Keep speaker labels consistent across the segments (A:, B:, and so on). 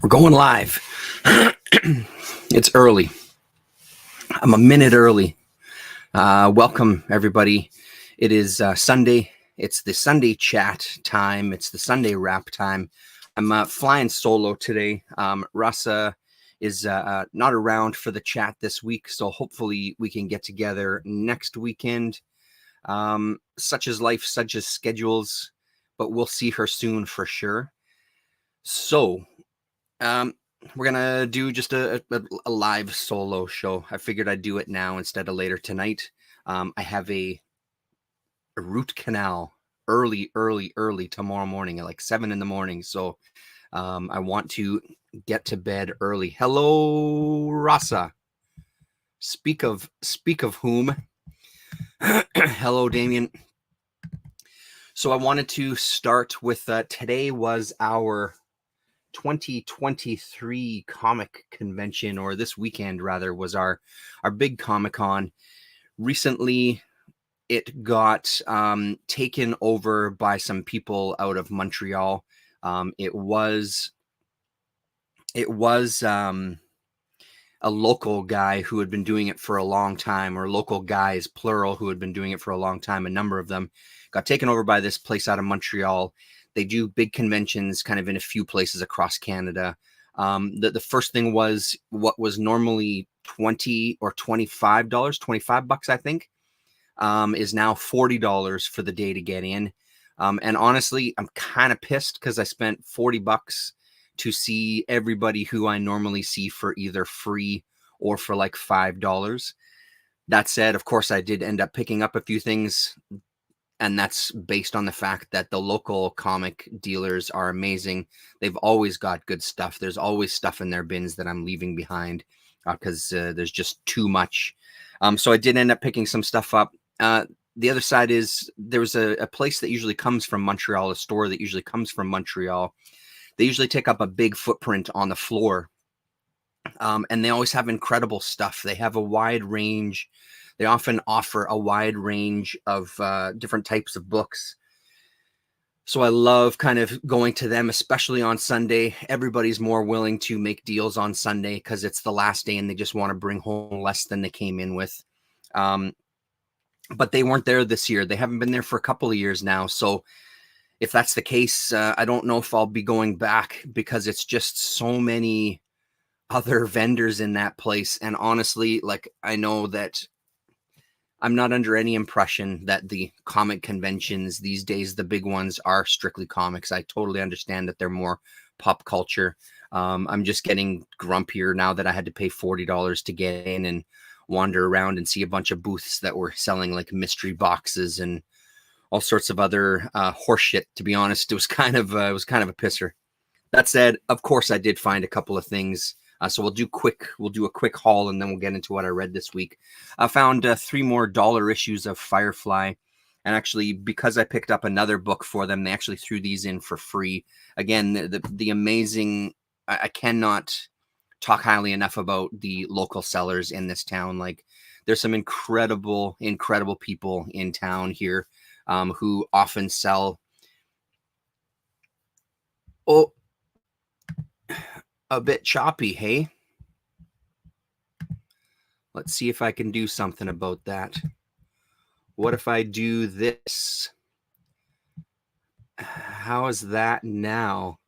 A: We're going live. It's early. I'm a minute early. Welcome, everybody. It is Sunday. It's the Sunday chat time. It's the Sunday wrap time. I'm flying solo today. Rasa is not around for the chat this week, so hopefully we can get together next weekend. Such as life, such as schedules, but we'll see her soon for sure. So, we're gonna do just a live solo show. I figured I'd do it now instead of later tonight. I have a root canal early tomorrow morning at like 7 in the morning. So I want to get to bed early. Hello, Rasa. Speak of whom. Hello, Damien. So I wanted to start with today was our 2023 comic convention, or this weekend rather, was our big Comic-Con. Recently it got taken over by some people out of Montreal. It was a local guy who had been doing it for a long time, or local guys plural who had been doing it for a long time. A number of them got taken over by this place out of Montreal. They do big conventions kind of in a few places across Canada. The first thing was what was normally $20 or $25, 25 bucks, I think, is now $40 for the day to get in. And honestly, I'm kind of pissed because I spent 40 bucks to see everybody who I normally see for either free or for like $5. That said, of course, I did end up picking up a few things, and that's based on the fact that the local comic dealers are amazing. They've always got good stuff. There's always stuff in their bins that I'm leaving behind because there's just too much. So I did end up picking some stuff up. The other side is there was a place that usually comes from Montreal, a store that usually comes from Montreal. They usually take up a big footprint on the floor, and they always have incredible stuff. They have a wide range. They often offer a wide range of different types of books. So I love kind of going to them, especially on Sunday. Everybody's more willing to make deals on Sunday because it's the last day and they just want to bring home less than they came in with. But they weren't there this year. They haven't been there for a couple of years now. So if that's the case, I don't know if I'll be going back because it's just so many other vendors in that place. And honestly, like, I know that I'm not under any impression that the comic conventions these days, the big ones, are strictly comics. I totally understand that they're more pop culture. I'm just getting grumpier now that I had to pay $40 to get in and wander around and see a bunch of booths that were selling like mystery boxes and all sorts of other horseshit. To be honest, it was kind of a pisser. That said, of course, I did find a couple of things. So we'll do a quick haul, and then we'll get into what I read this week. I found 3 more dollar issues of Firefly, and actually, because I picked up another book for them, they actually threw these in for free. Again, the amazing. I cannot talk highly enough about the local sellers in this town. Like, there's some incredible people in town here who often sell. Oh, a bit choppy, hey? Let's see if I can do something about that. What if I do this? How is that now?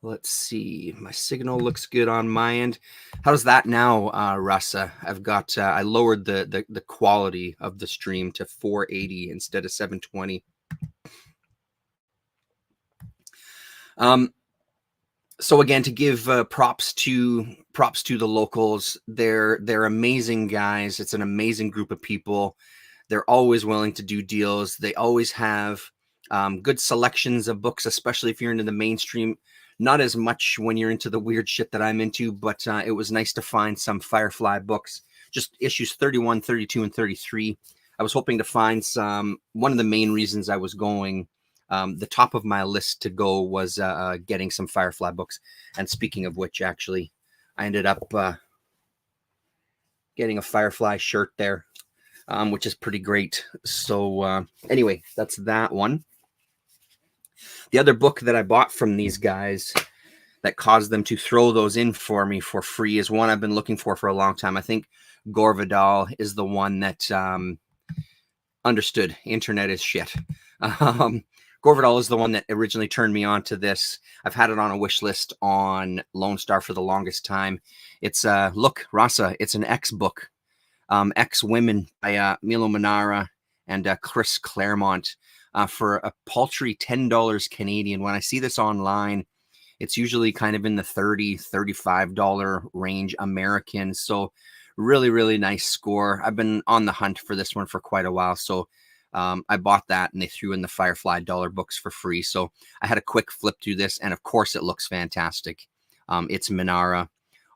A: Let's see. My signal looks good on my end. How's that now, Rasa? I've got I lowered the quality of the stream to 480 instead of 720. So again, to give props to the locals, they're amazing guys. It's an amazing group of people. They're always willing to do deals. They always have good selections of books, especially if you're into the mainstream. Not as much when you're into the weird shit that I'm into, but it was nice to find some Firefly books, just issues 31, 32, and 33. I was hoping to find some. One of the main reasons I was going, the top of my list to go was getting some Firefly books. And speaking of which, actually, I ended up getting a Firefly shirt there, which is pretty great. So anyway, that's that one. The other book that I bought from these guys that caused them to throw those in for me for free is one I've been looking for a long time. I think Gore Vidal is the one that understood internet is shit. Gore Vidal is the one that originally turned me on to this. I've had it on a wish list on Lone Star for the longest time. It's look, Rasa, it's an X book, X Women by Milo Manara and Chris Claremont for a paltry $10 Canadian. When I see this online, it's usually kind of in the $30, $35 range American. So really, really nice score. I've been on the hunt for this one for quite a while. So I bought that and they threw in the Firefly dollar books for free. So I had a quick flip through this and of course it looks fantastic. It's Manara.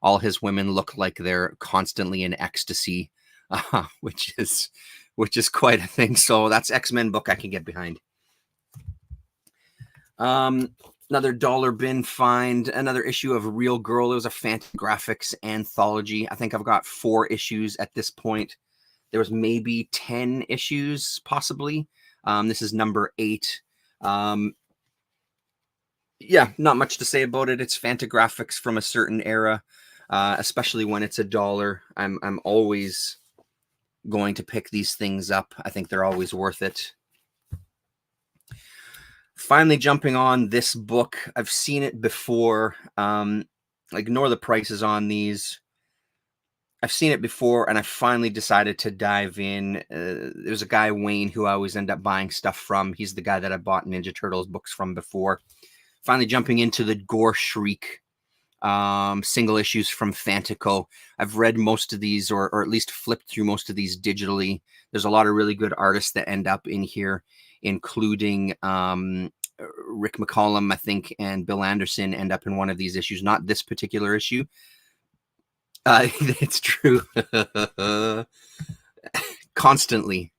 A: All his women look like they're constantly in ecstasy, which is quite a thing. So that's X-Men book I can get behind. Another dollar bin find, another issue of Real Girl. It was a Fantagraphics anthology. I think I've got 4 issues at this point. There was maybe 10 issues, possibly. This is number 8. Yeah, not much to say about it. It's Fantagraphics from a certain era, especially when it's $1. I'm always going to pick these things up. I think they're always worth it. Finally jumping on this book. I've seen it before. Ignore the prices on these. I've seen it before, and I finally decided to dive in. There's a guy, Wayne, who I always end up buying stuff from. He's the guy that I bought Ninja Turtles books from before. Finally jumping into the Gore Shriek single issues from Fantico. I've read most of these, or at least flipped through most of these digitally. There's a lot of really good artists that end up in here, including Rick McCallum, I think, and Bill Anderson end up in one of these issues. Not this particular issue. It's true. Constantly.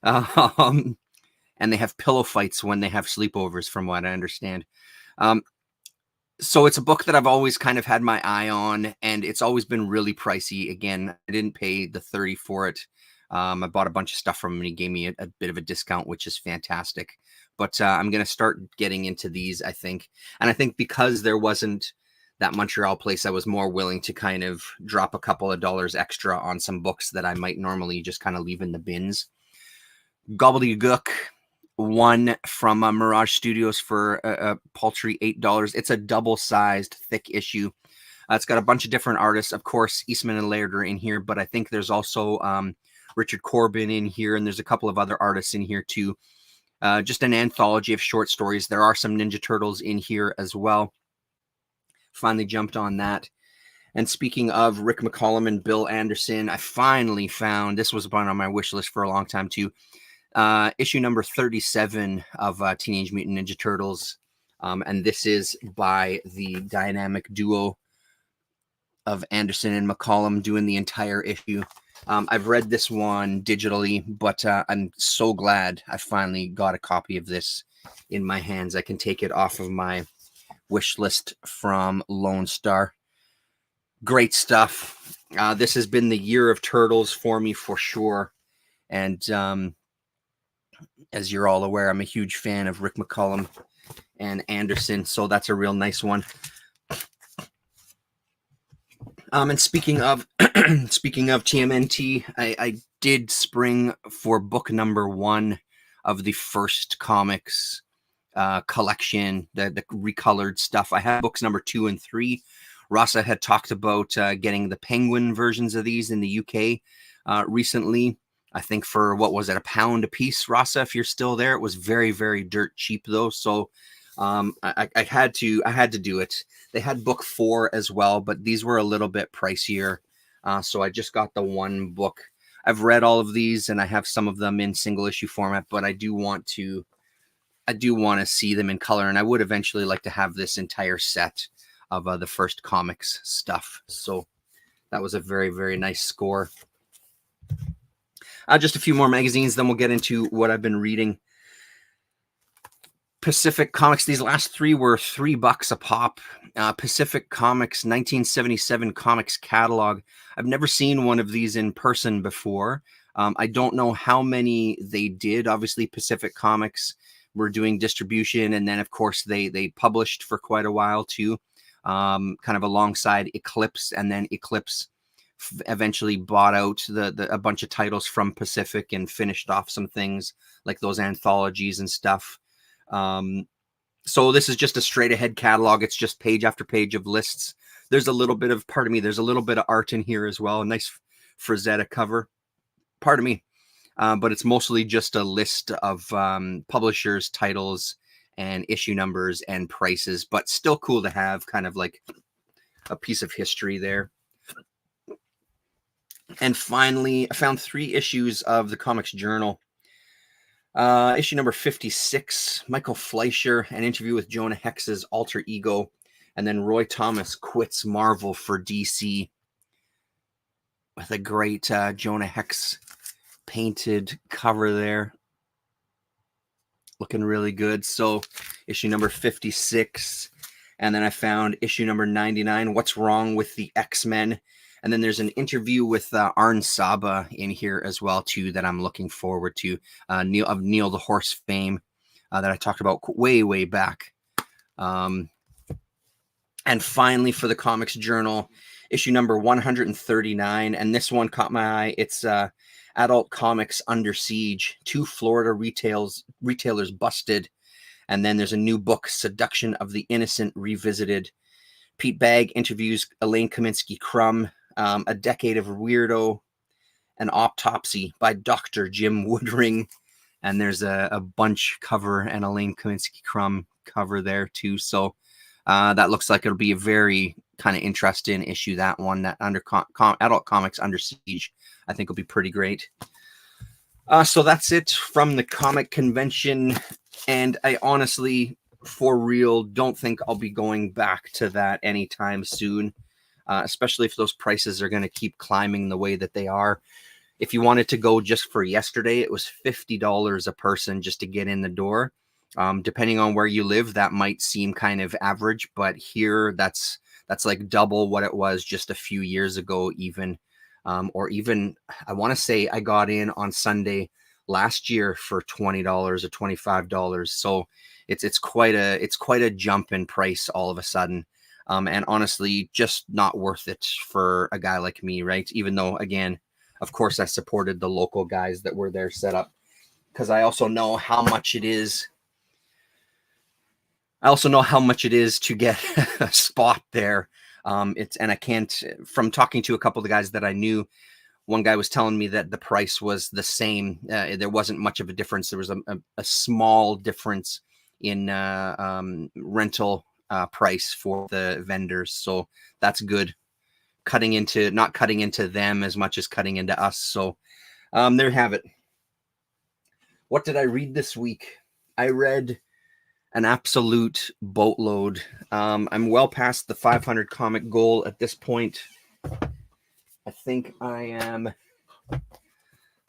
A: And they have pillow fights when they have sleepovers, from what I understand. So it's a book that I've always kind of had my eye on, and it's always been really pricey. Again, I didn't pay the $30 for it. I bought a bunch of stuff from him, and he gave me a bit of a discount, which is fantastic. But I'm going to start getting into these, I think. And I think because there wasn't that Montreal place, I was more willing to kind of drop a couple of dollars extra on some books that I might normally just kind of leave in the bins. Gobbledygook, one from Mirage Studios for a paltry $8. It's a double-sized, thick issue. It's got a bunch of different artists. Of course, Eastman and Laird are in here, but I think there's also Richard Corbin in here, and there's a couple of other artists in here too. Just an anthology of short stories. There are some Ninja Turtles in here as well. Finally jumped on that. And speaking of Rick McCallum and Bill Anderson, I finally found, this was on my wish list for a long time too, issue number 37 of Teenage Mutant Ninja Turtles. And this is by the dynamic duo of Anderson and McCallum doing the entire issue. I've read this one digitally, but I'm so glad I finally got a copy of this in my hands. I can take it off of my wish list from Lone Star. Great stuff. This has been the year of Turtles for me for sure. And as you're all aware, I'm a huge fan of Rick McCallum and Anderson, so that's a real nice one. And speaking of TMNT, I did spring for book number 1 of the first comics collection, the recolored stuff. I had books number 2 and 3. Rasa had talked about getting the Penguin versions of these in the UK recently. I think for, what was it, £1 a piece, Rasa, if you're still there. It was very, very dirt cheap though. So I had to do it. They had book 4 as well, but these were a little bit pricier. So I just got the one book. I've read all of these and I have some of them in single issue format, but I do want to see them in color, and I would eventually like to have this entire set of the first comics stuff. So that was a very, very nice score. Just a few more magazines, then we'll get into what I've been reading. Pacific Comics. These last 3 were $3 a pop. Pacific Comics 1977 comics catalog. I've never seen one of these in person before. I don't know how many they did. Obviously, Pacific Comics were doing distribution, and then of course they published for quite a while too, kind of alongside Eclipse, and then Eclipse eventually bought out a bunch of titles from Pacific and finished off some things like those anthologies and stuff. So this is just a straight ahead catalog. It's just page after page of lists. There's a little bit of, pardon me, there's a little bit of art in here as well. A nice Frazetta cover. Pardon me. But it's mostly just a list of publishers, titles, and issue numbers and prices, but still cool to have kind of like a piece of history there. And finally, I found 3 issues of the Comics Journal. Issue number 56, Michael Fleischer, an interview with Jonah Hex's alter ego, and then Roy Thomas quits Marvel for DC, with a great Jonah Hex painted cover there. Looking really good. So issue number 56. And then I found issue number 99, What's Wrong with the X-Men? And then there's an interview with Arn Saba in here as well, too, that I'm looking forward to. Neil the Horse fame that I talked about way, way back. And finally, for the Comics Journal, issue number 139. And this one caught my eye. It's Adult Comics Under Siege. 2 Florida retailers busted. And then there's a new book, Seduction of the Innocent Revisited. Pete Bagg interviews Elaine Kaminsky-Crumb. A Decade of Weirdo, an Autopsy by Dr. Jim Woodring. And there's a bunch cover and Elaine Kaminsky-Crumb cover there too. So that looks like it'll be a very kind of interesting issue, that one, that under Adult Comics Under Siege. I think will be pretty great. So that's it from the comic convention. And I honestly, for real, don't think I'll be going back to that anytime soon. Especially if those prices are going to keep climbing the way that they are. If you wanted to go just for yesterday, it was $50 a person just to get in the door. Depending on where you live, that might seem kind of average, but here that's like double what it was just a few years ago, even. Or even, I want to say I got in on Sunday last year for $20 or $25. So it's quite a jump in price all of a sudden. And honestly, just not worth it for a guy like me, right? Even though, again, of course, I supported the local guys that were there set up, because I also know how much it is. I also know how much it is to get a spot there. And I can't, from talking to a couple of the guys that I knew, one guy was telling me that the price was the same. There wasn't much of a difference. There was a small difference in rental price for the vendors, so that's good. Not cutting into them as much as cutting into us. So there you have it. What did I read this week? I read an absolute boatload. I'm well past the 500 comic goal at this point. I think I am.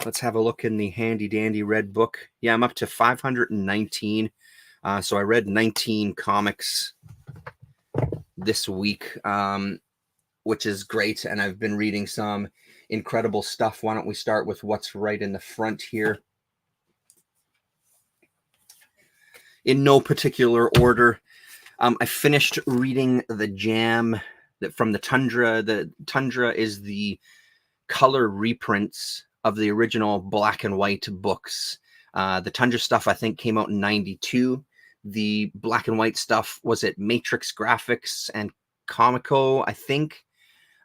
A: Let's have a look in the handy dandy red book. Yeah, I'm up to 519. So I read 19 comics this week, which is great. And I've been reading some incredible stuff. Why don't we start with what's right in the front here? In no particular order, I finished reading The Jam from the Tundra. The Tundra is the color reprints of the original black and white books. The Tundra stuff, I think, came out in 92. The black and white stuff was at Matrix Graphics and Comico, I think,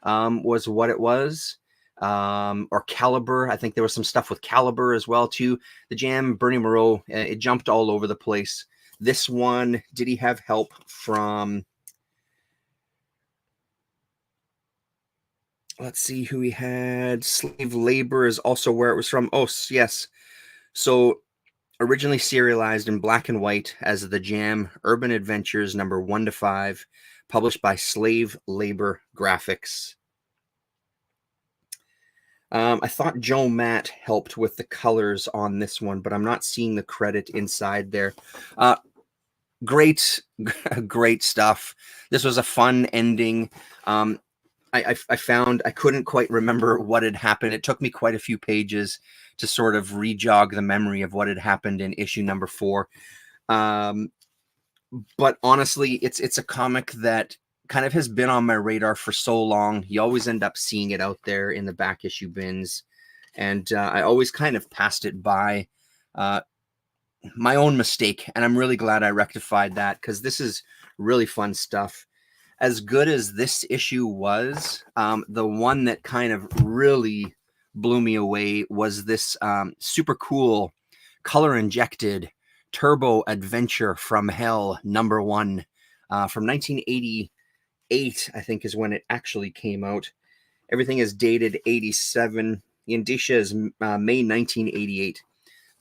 A: was what it was. Or Caliber. I think there was some stuff with Caliber as well, too. The Jam, Bernie Moreau, it jumped all over the place. This one, did he have help from... Let's see who he had. Slave Labor is also where it was from. Oh, yes. So originally serialized in black and white as The Jam Urban Adventures number 1 to 5, published by Slave Labor Graphics. I thought Joe Matt helped with the colors on this one, but I'm not seeing the credit inside there. Great stuff. This was a fun ending. I found I couldn't quite remember what had happened. It took me quite a few pages to sort of re-jog the memory of what had happened in issue number 4. But honestly, it's a comic that kind of has been on my radar for so long. You always end up seeing it out there in the back issue bins, and I always kind of passed it by. My own mistake, and I'm really glad I rectified that, because this is really fun stuff. As good as this issue was, the one that kind of really blew me away was this super cool color injected Turbo Adventure from Hell #1 from 1988, I think is when it actually came out. Everything is dated 87. The indicia is May 1988.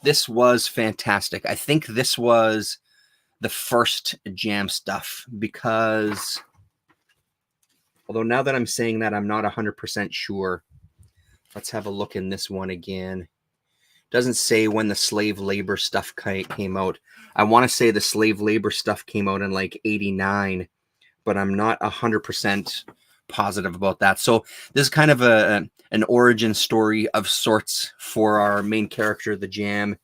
A: This was fantastic. I think this was the first Jam stuff, because although now that I'm saying that, I'm not 100% sure. Let's have a look in this one again. Doesn't say when the slave labor stuff came out. I want to say the slave labor stuff came out in like 89, but I'm not 100% positive about that. So this is kind of an origin story of sorts for our main character, the Jam.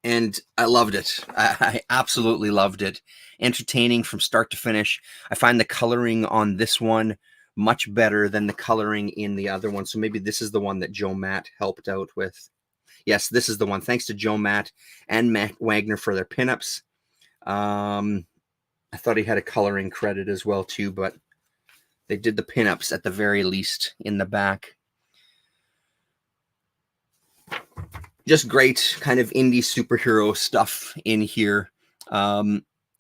A: And I loved it. I absolutely loved it. Entertaining from start to finish. I find the coloring on this one much better than the coloring in the other one. So maybe this is the one that Joe Matt helped out with. Yes, this is the one. Thanks to Joe Matt and Matt Wagner for their pinups. I thought he had a coloring credit as well too, but they did the pinups at the very least in the back. Just great kind of indie superhero stuff in here.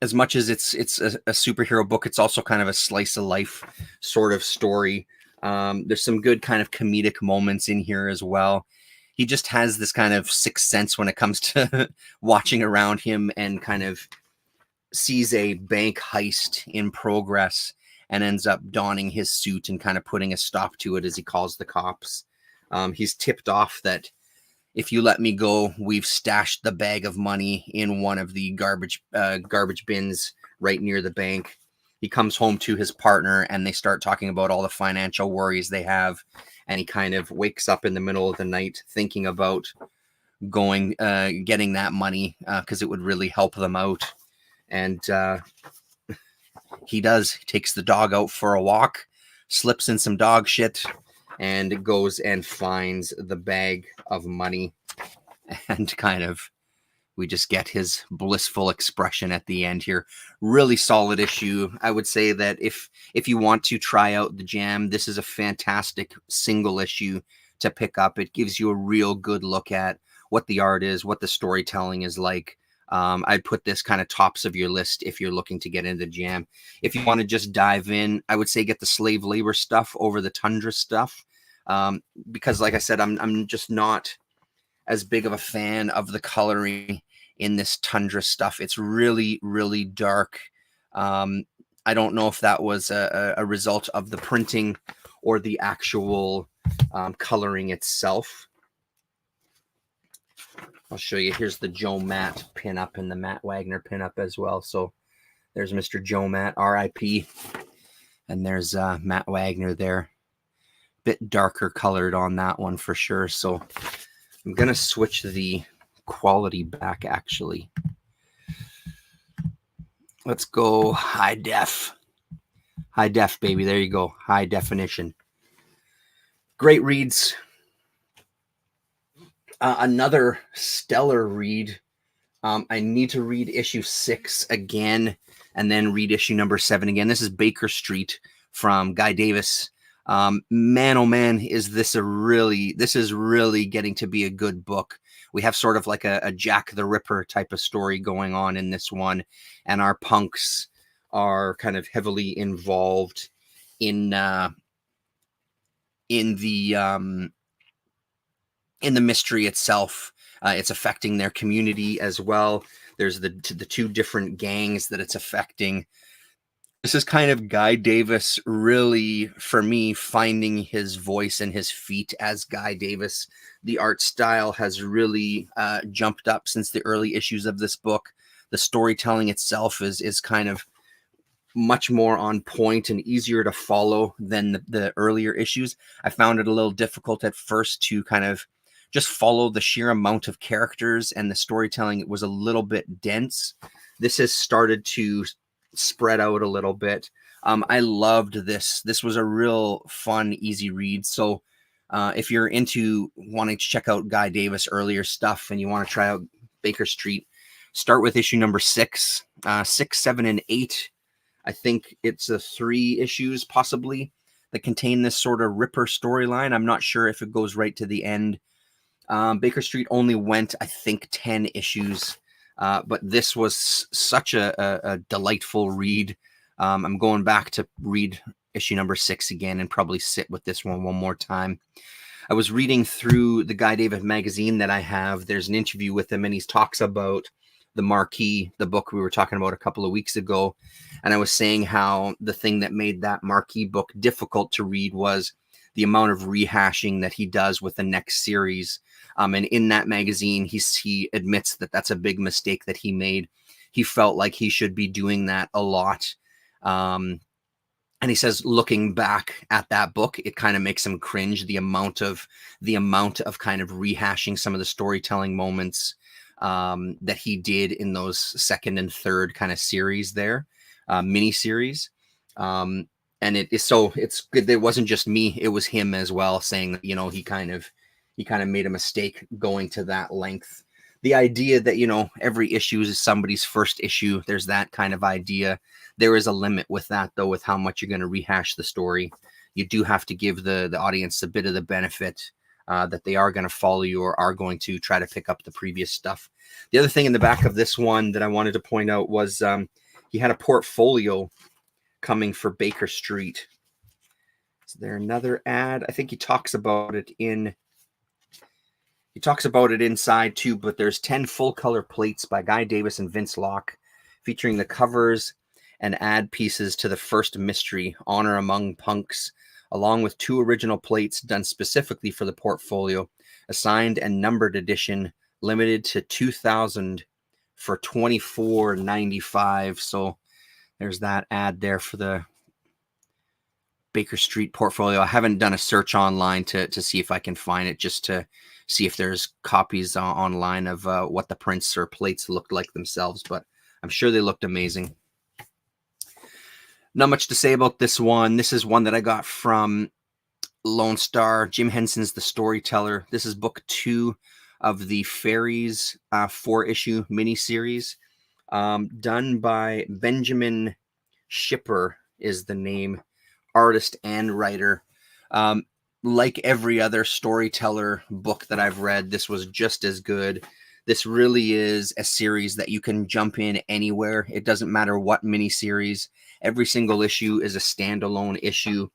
A: As much as it's a superhero book, it's also kind of a slice of life sort of story. There's some good kind of comedic moments in here as well. He just has this kind of sixth sense when it comes to watching around him, and kind of sees a bank heist in progress and ends up donning his suit and kind of putting a stop to it as he calls the cops. He's tipped off that if you let me go, we've stashed the bag of money in one of the garbage bins right near the bank. He comes home to his partner, and they start talking about all the financial worries they have. And he kind of wakes up in the middle of the night thinking about getting that money, because it would really help them out. And he does. He takes the dog out for a walk, slips in some dog shit, and goes and finds the bag of money. And kind of, we just get his blissful expression at the end here. Really solid issue. I would say that if you want to try out the Jam, this is a fantastic single issue to pick up. It gives you a real good look at what the art is, what the storytelling is like. I'd put this kind of tops of your list if you're looking to get into the Jam. If you want to just dive in, I would say get the slave labor stuff over the Tundra stuff. Because like I said, I'm just not as big of a fan of the coloring in this Tundra stuff. It's really, really dark. I don't know if that was a result of the printing or the actual coloring itself. I'll show you. Here's the Joe Matt pinup and the Matt Wagner pinup as well. So there's Mr. Joe Matt, R.I.P. And there's Matt Wagner there. Bit darker colored on that one for sure. So I'm going to switch the quality back, actually. Let's go high def. High def, baby. There you go. High definition. Great reads. Another stellar read. I need to read issue 6 again, and then read issue number 7 again. This is Baker Street from Guy Davis. Man, oh man, is this this is really getting to be a good book. We have sort of like a Jack the Ripper type of story going on in this one, and our punks are kind of heavily involved in the mystery itself. It's affecting their community as well. There's the two different gangs that it's affecting. This is kind of Guy Davis really, for me, finding his voice and his feet as Guy Davis. The art style has really jumped up since the early issues of this book. The storytelling itself is kind of much more on point and easier to follow than the earlier issues. I found it a little difficult at first to kind of just follow the sheer amount of characters, and the storytelling was a little bit dense. This has started to spread out a little bit. I loved this. This was a real fun, easy read. So if you're into wanting to check out Guy Davis earlier stuff and you want to try out Baker Street, start with issue number 6, 6, 7, and 8. I think it's 3 issues possibly that contain this sort of Ripper storyline. I'm not sure if it goes right to the end. Baker Street only went, I think, 10 issues, but this was such a delightful read. I'm going back to read issue number 6 again and probably sit with this one more time. I was reading through the Guy Davis magazine that I have. There's an interview with him, and he talks about the Marquee, the book we were talking about a couple of weeks ago. And I was saying how the thing that made that Marquee book difficult to read was the amount of rehashing that he does with the next series. And in that magazine, he admits that that's a big mistake that he made. He felt like he should be doing that a lot. And he says, looking back at that book, it kind of makes him cringe, the amount of kind of rehashing some of the storytelling moments that he did in those second and third kind of series there, mini series. And it's good. It wasn't just me; it was him as well, saying that, he kind of made a mistake going to that length. The idea that, every issue is somebody's first issue, there's that kind of idea. There is a limit with that, though, with how much you're going to rehash the story. You do have to give the audience a bit of the benefit that they are going to follow you or are going to try to pick up the previous stuff. The other thing in the back of this one that I wanted to point out was he had a portfolio coming for Baker Street. Is there another ad? I think he talks about it inside too, but there's 10 full color plates by Guy Davis and Vince Locke featuring the covers and ad pieces to the first mystery, Honor Among Punks, along with 2 original plates done specifically for the portfolio, a signed and numbered edition, limited to 2,000 for $24.95. So there's that ad there for the Baker Street portfolio. I haven't done a search online to see if I can find it, just to see if there's copies online of what the prints or plates looked like themselves, but I'm sure they looked amazing. Not much to say about this one. This is one that I got from Lone Star. Jim Henson's The Storyteller. This is book 2 of the Fairies 4-issue miniseries, done by Benjamin Shipper is the name, artist and writer. Like every other Storyteller book that I've read, this was just as good. This really is a series that you can jump in anywhere. It doesn't matter what miniseries. Every single issue is a standalone issue.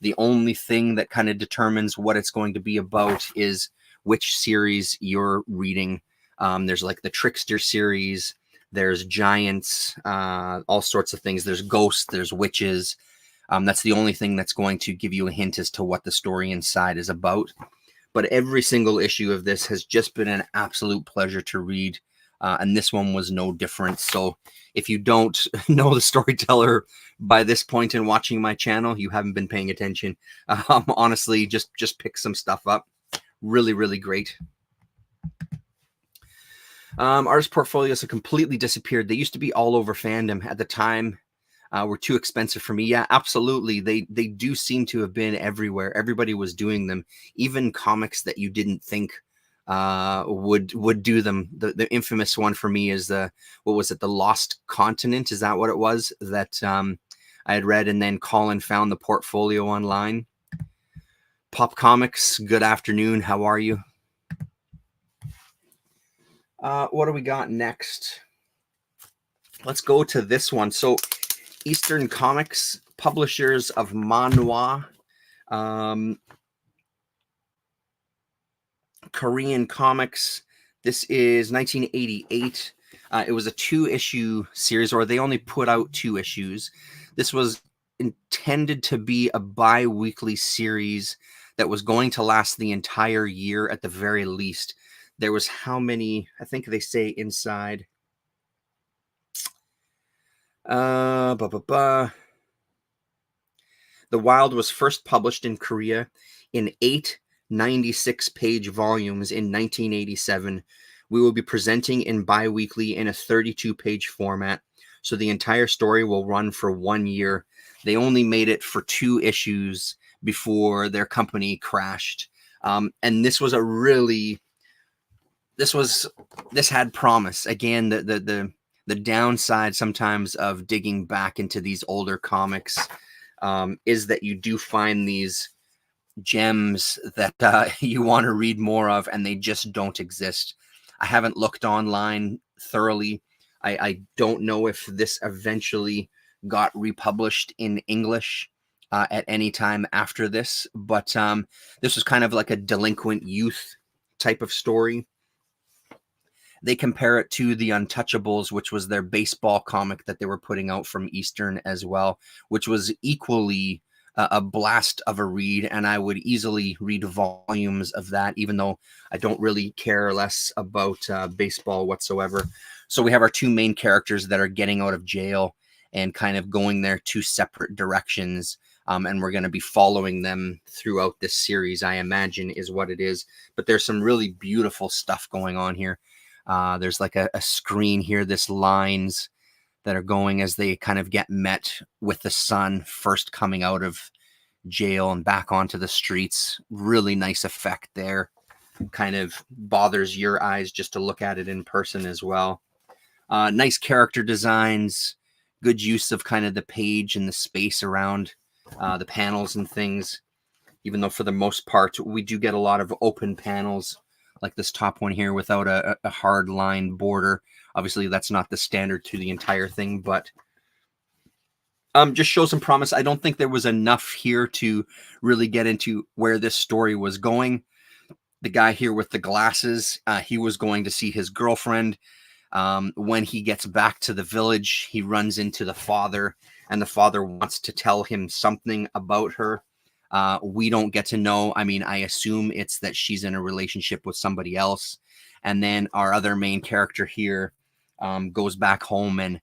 A: The only thing that kind of determines what it's going to be about is which series you're reading. There's like the Trickster series, there's giants, all sorts of things. There's ghosts, there's witches. That's the only thing that's going to give you a hint as to what the story inside is about. But every single issue of this has just been an absolute pleasure to read. And this one was no different. So if you don't know The Storyteller by this point in watching my channel, you haven't been paying attention. Honestly, just pick some stuff up. Really, really great. Artist portfolios have completely disappeared. They used to be all over fandom at the time. Were too expensive for me. Yeah, absolutely. They do seem to have been everywhere. Everybody was doing them. Even comics that you didn't think would do them. The infamous one for me is the Lost Continent. Is that what it was that I had read? And then Colin found the portfolio online. Pop Comics, good afternoon. How are you? What do we got next? Let's go to this one. So Eastern Comics, publishers of Manhwa, Korean comics. This is 1988. It was a 2-issue series, or they only put out 2 issues. This was intended to be a bi-weekly series that was going to last the entire year at the very least. There was how many? I think they say inside. Uh, ba, ba, ba. The Wild was first published in Korea in 8 96-page volumes in 1987. We will be presenting in bi-weekly in a 32-page format, so the entire story will run for 1 year. They only made it for 2 issues before their company crashed. And this was a really, this had promise. Again, the downside sometimes of digging back into these older comics is that you do find these gems that you want to read more of, and they just don't exist. I haven't looked online thoroughly. I don't know if this eventually got republished in English at any time after this, but this was kind of like a delinquent youth type of story. They compare it to the Untouchables, which was their baseball comic that they were putting out from Eastern as well, which was equally a blast of a read. And I would easily read volumes of that, even though I don't really care less about baseball whatsoever. So we have our 2 main characters that are getting out of jail and kind of going their 2 separate directions. And we're going to be following them throughout this series, I imagine, is what it is. But there's some really beautiful stuff going on here. There's like a screen here, this lines that are going as they kind of get met with the son first coming out of jail and back onto the streets. Really nice effect there. Kind of bothers your eyes just to look at it in person as well. Nice character designs, good use of kind of the page and the space around the panels and things, even though for the most part we do get a lot of open panels like this top one here without a hard line border. Obviously that's not the standard to the entire thing, but just shows some promise. I don't think there was enough here to really get into where this story was going. The guy here with the glasses, he was going to see his girlfriend. When he gets back to the village, he runs into the father, and the father wants to tell him something about her. We don't get to know. I mean, I assume it's that she's in a relationship with somebody else. And then our other main character here goes back home and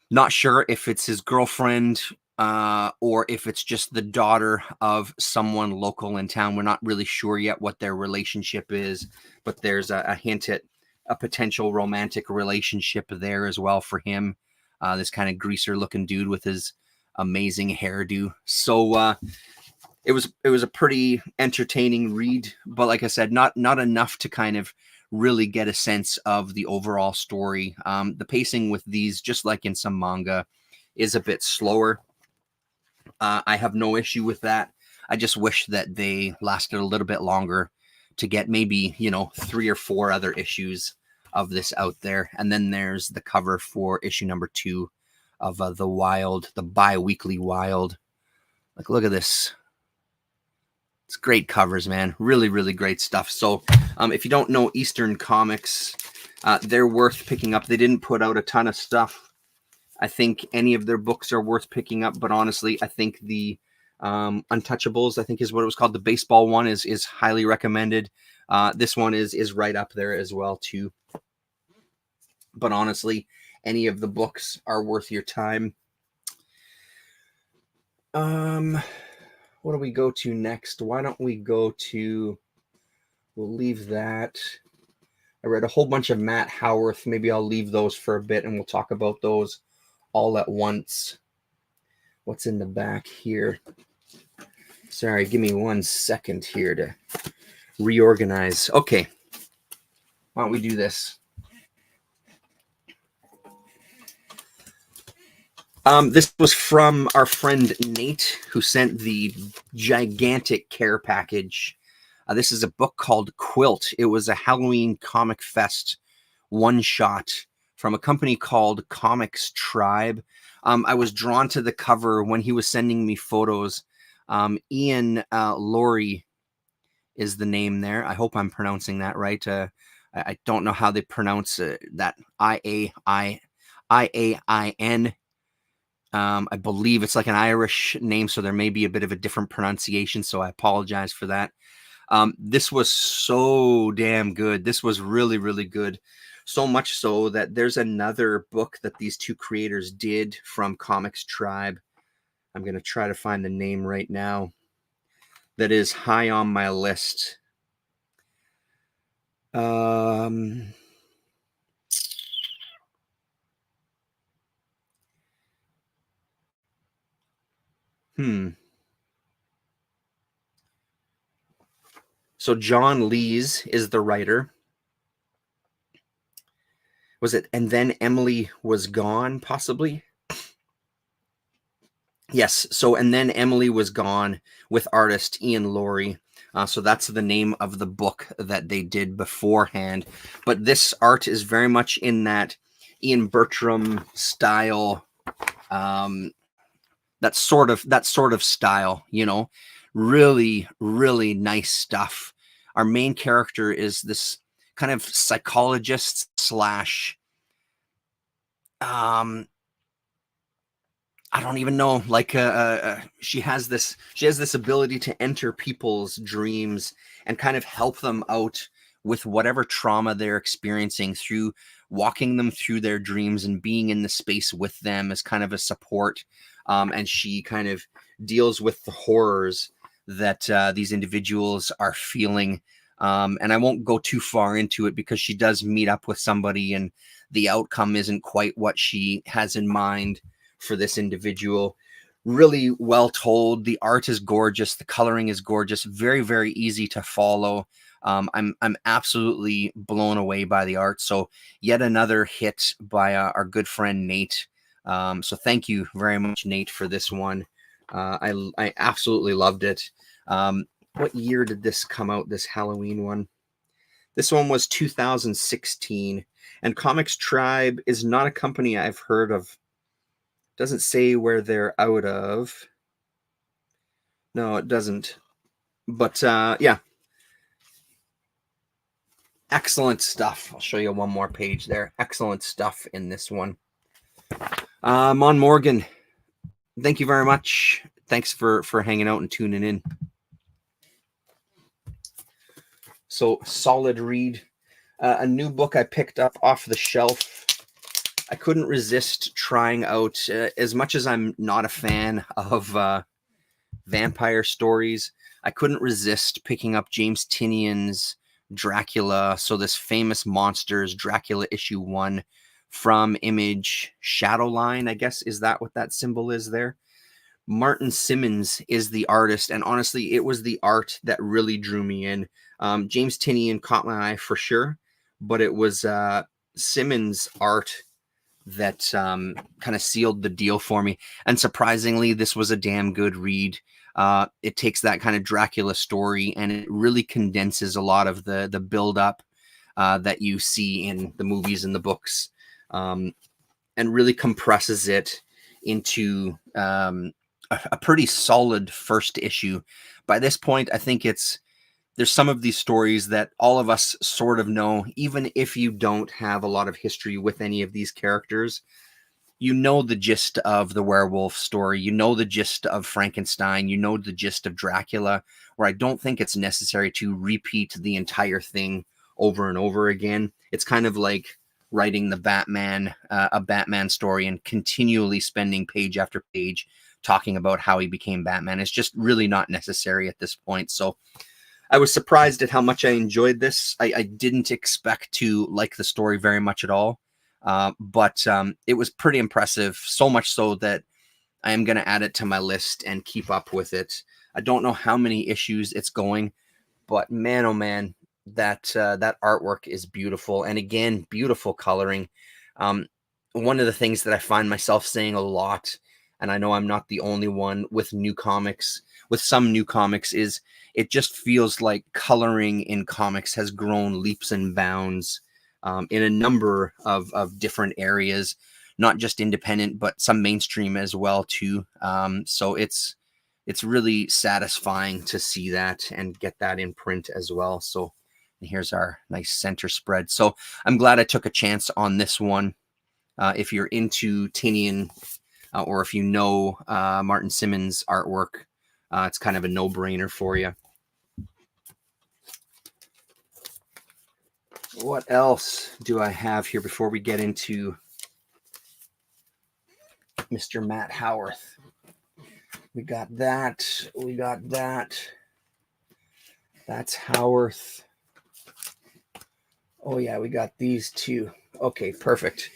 A: not sure if it's his girlfriend or if it's just the daughter of someone local in town. We're not really sure yet what their relationship is, but there's a hint at a potential romantic relationship there as well for him. This kind of greaser looking dude with his amazing hairdo. So it was a pretty entertaining read, but like I said, not enough to kind of really get a sense of the overall story. The pacing with these, just like in some manga, is a bit slower. I have no issue with that. I just wish that they lasted a little bit longer to get maybe, 3 or 4 other issues of this out there. And then there's the cover for issue number 2 of the Wild, the bi-weekly Wild. Like, look at this. It's great covers, man. Really, really great stuff. So if you don't know Eastern Comics, they're worth picking up. They didn't put out a ton of stuff. I think any of their books are worth picking up, but honestly, I think the Untouchables, I think is what it was called, the baseball one, is highly recommended. This one is right up there as well too. But honestly, any of the books are worth your time. What do we go to next? Why don't we go to, we'll leave that. I read a whole bunch of Matt Howarth. Maybe I'll leave those for a bit and we'll talk about those all at once. What's in the back here? Sorry, give me 1 second here to reorganize. Okay. Why don't we do this? This was from our friend Nate, who sent the gigantic care package. This is a book called Quilt. It was a Halloween Comic Fest one-shot from a company called Comics Tribe. I was drawn to the cover when he was sending me photos. Ian Laurie is the name there. I hope I'm pronouncing that right. I don't know how they pronounce that Iaiin. I believe it's like an Irish name, so there may be a bit of a different pronunciation, so I apologize for that. This was so damn good. This was really, really good. So much so that there's another book that these two creators did from Comics Tribe. I'm going to try to find the name right now. That is high on my list. So John Lees is the writer. Was it And Then Emily Was Gone, possibly? Yes. So And Then Emily Was Gone with artist Ian Laurie. So that's the name of the book that they did beforehand. But this art is very much in that Ian Bertram style, that sort of style, you know, really, really nice stuff. Our main character is this kind of psychologist slash, I don't even know, like she has this ability to enter people's dreams and kind of help them out with whatever trauma they're experiencing through walking them through their dreams and being in the space with them as kind of a support. And she kind of deals with the horrors that these individuals are feeling. And I won't go too far into it because she does meet up with somebody and the outcome isn't quite what she has in mind for this individual. Really well told. The art is gorgeous. The coloring is gorgeous. Very, very easy to follow. I'm absolutely blown away by the art. So yet another hit by our good friend Nate. So thank you very much, Nate, for this one. I absolutely loved it. What year did this come out, this Halloween one? This one was 2016. And Comics Tribe is not a company I've heard of. Doesn't say where they're out of. No, it doesn't. But yeah. Excellent stuff. I'll show you one more page there. Excellent stuff in this one. Mon Morgan, thank you very much. Thanks for hanging out and tuning in. So, solid read. A new book I picked up off the shelf. I couldn't resist trying out, as much as I'm not a fan of vampire stories, I couldn't resist picking up James Tynion's Dracula. So this famous monsters, Dracula issue 1 from Image Shadowline, I guess. Is that what that symbol is there? Martin Simmons is the artist, and honestly, it was the art that really drew me in. James Tynion caught my eye for sure, but it was Simmons' art that kind of sealed the deal for me. And surprisingly, this was a damn good read. It takes that kind of Dracula story and it really condenses a lot of the build up that you see in the movies and the books, and really compresses it into a pretty solid first issue. By this point, I think there's some of these stories that all of us sort of know, even if you don't have a lot of history with any of these characters. You know the gist of the werewolf story. You know the gist of Frankenstein. You know the gist of Dracula, where I don't think it's necessary to repeat the entire thing over and over again. It's kind of like writing the Batman, a Batman story and continually spending page after page talking about how he became Batman. It's just really not necessary at this point. So I was surprised at how much I enjoyed this. I didn't expect to like the story very much at all, but it was pretty impressive, so much so that I am going to add it to my list and keep up with it. I don't know how many issues it's going, but man, oh man, that artwork is beautiful. And again, beautiful coloring. One of the things that I find myself saying a lot, and I know I'm not the only one with new comics, with some new comics, is it just feels like coloring in comics has grown leaps and bounds in a number of different areas, not just independent, but some mainstream as well too. So it's really satisfying to see that and get that in print as well. So here's our nice center spread. So I'm glad I took a chance on this one. If you're into Tynion, or if you know Martin Simmons' artwork, it's kind of a no-brainer for you. What else do I have here before we get into Mr. Matt Howarth? We got that. We got that. That's Howarth. Oh, yeah, we got these two. Okay, perfect.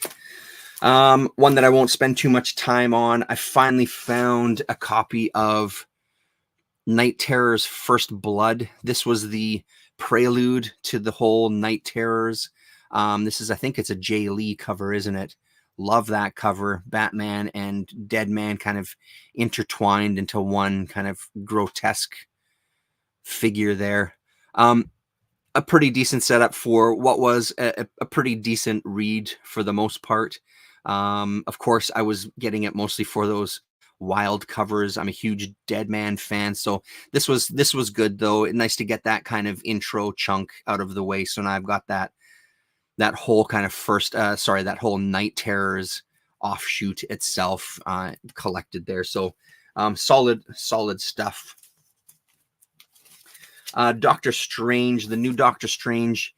A: One that I won't spend too much time on. I finally found a copy of Night Terror's First Blood. This was the prelude to the whole Night Terrors. This is, I think it's a Jay Lee cover, isn't it? Love that cover. Batman and Deadman kind of intertwined into one kind of grotesque figure there. A pretty decent setup for what was a pretty decent read for the most part. Of course, I was getting it mostly for those wild covers. I'm a huge Deadman fan, so this was good though. Nice to get that kind of intro chunk out of the way. So now I've got that whole kind of that whole Night Terrors offshoot itself collected there. So solid stuff. Doctor Strange, the new Doctor Strange,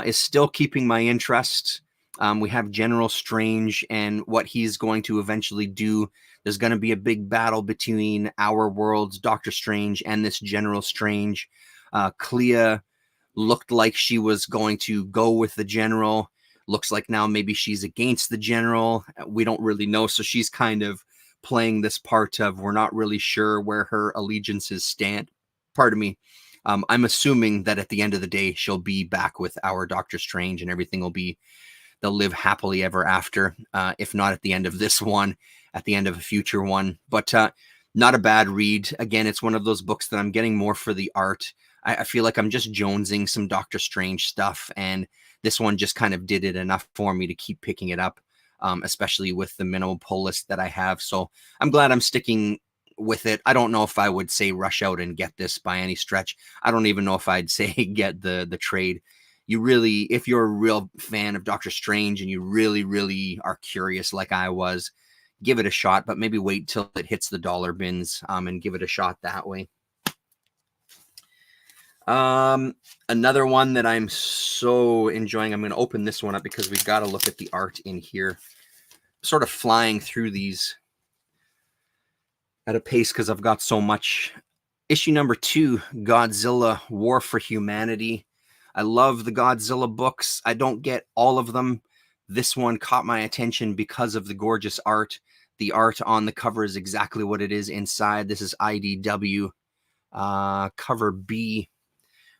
A: is still keeping my interest. We have General Strange and what he's going to eventually do. There's going to be a big battle between our world's Doctor Strange and this General Strange. Clea looked like she was going to go with the General. Looks like now maybe she's against the General. We don't really know. So she's kind of playing this part of we're not really sure where her allegiances stand. Pardon me. I'm assuming that at the end of the day, she'll be back with our Doctor Strange and everything they'll live happily ever after. If not at the end of this one, at the end of a future one. But not a bad read. Again, it's one of those books that I'm getting more for the art. I feel like I'm just jonesing some Doctor Strange stuff. And this one just kind of did it enough for me to keep picking it up, especially with the minimal pull list that I have. So I'm glad I'm sticking with it. I don't know if I would say rush out and get this by any stretch. I don't even know if I'd say get the trade. You really, if you're a real fan of Doctor Strange and you really are curious like I was, give it a shot, but maybe wait till it hits the dollar bins and give it a shot that way. Another one that I'm so enjoying, I'm going to open this one up because we've got to look at the art in here. Sort of flying through these at a pace because I've got so much. Issue number 2, Godzilla War for Humanity. I love the Godzilla books. I don't get all of them. This one caught my attention because of the gorgeous art. The art on the cover is exactly what it is inside. This is IDW cover B,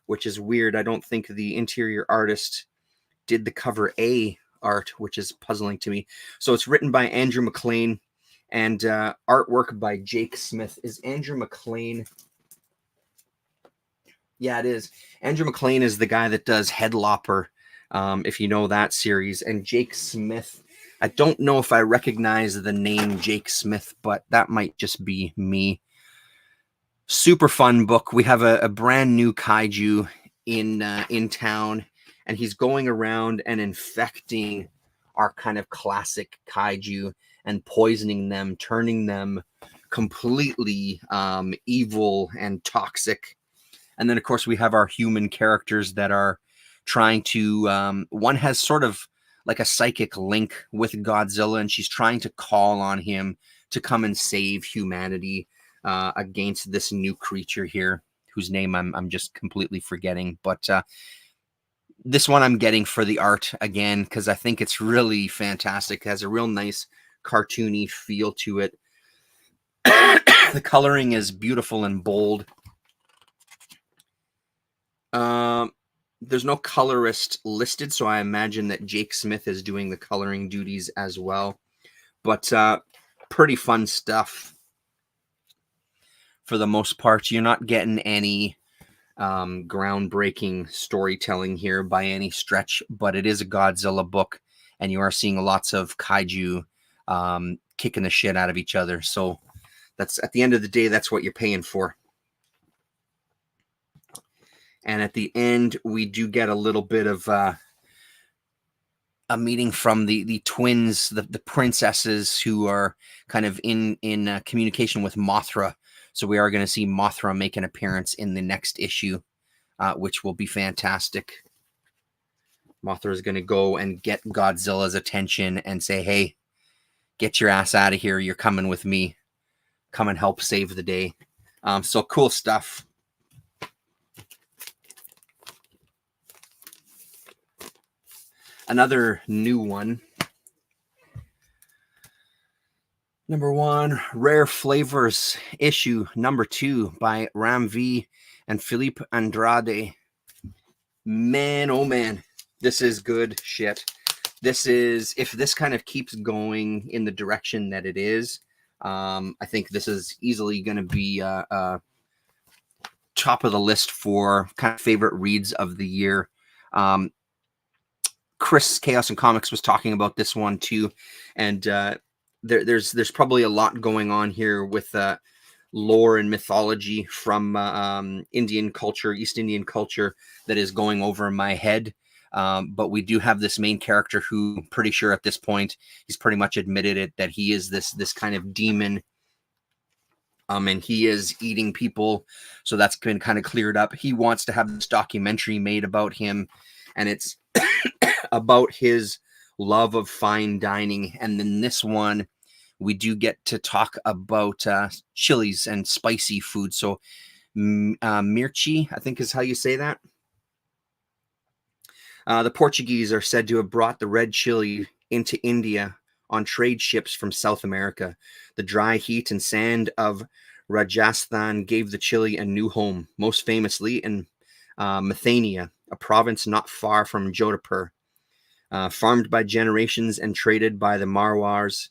A: which is weird. I don't think the interior artist did the cover A art, which is puzzling to me. So it's written by Andrew MacLean and artwork by Jake Smith. Is Andrew MacLean? Yeah, it is. Andrew MacLean is the guy that does Headlopper, if you know that series. And Jake Smith, I don't know if I recognize the name Jake Smith, but that might just be me. Super fun book. We have a brand new kaiju in town, and he's going around and infecting our kind of classic kaiju and poisoning them, turning them completely evil and toxic. And then, of course, we have our human characters that are trying to, one has sort of like a psychic link with Godzilla, and she's trying to call on him to come and save humanity against this new creature here, whose name I'm just completely forgetting. But this one I'm getting for the art again, because I think it's really fantastic. It has a real nice cartoony feel to it. The coloring is beautiful and bold. There's no colorist listed, so I imagine that Jake Smith is doing the coloring duties as well. But pretty fun stuff for the most part. You're not getting any groundbreaking storytelling here by any stretch, but it is a Godzilla book, and you are seeing lots of kaiju kicking the shit out of each other. So that's, at the end of the day, that's what you're paying for. And at the end, we do get a little bit of a meeting from the twins, the princesses, who are kind of in communication with Mothra. So we are going to see Mothra make an appearance in the next issue, which will be fantastic. Mothra is going to go and get Godzilla's attention and say, hey, get your ass out of here. You're coming with me. Come and help save the day. So cool stuff. Another new one. Number 1, Rare Flavors, issue number 2 by Ram V and Philippe Andrade. Man, oh man, this is good shit. This is, if this kind of keeps going in the direction that it is, I think this is easily going to be top of the list for kind of favorite reads of the year. Chris Chaos and Comics was talking about this one too, and there's probably a lot going on here with lore and mythology from Indian culture, East Indian culture, that is going over my head. But we do have this main character who, pretty sure at this point, he's pretty much admitted it, that he is this kind of demon. And he is eating people. So that's been kind of cleared up. He wants to have this documentary made about him, and it's about his love of fine dining. And then this one, we do get to talk about chilies and spicy food. So mirchi, I think is how you say that. The Portuguese are said to have brought the red chili into India on trade ships from South America. The dry heat and sand of Rajasthan gave the chili a new home, most famously in Methania, a province not far from Jodhpur. Farmed by generations and traded by the Marwars,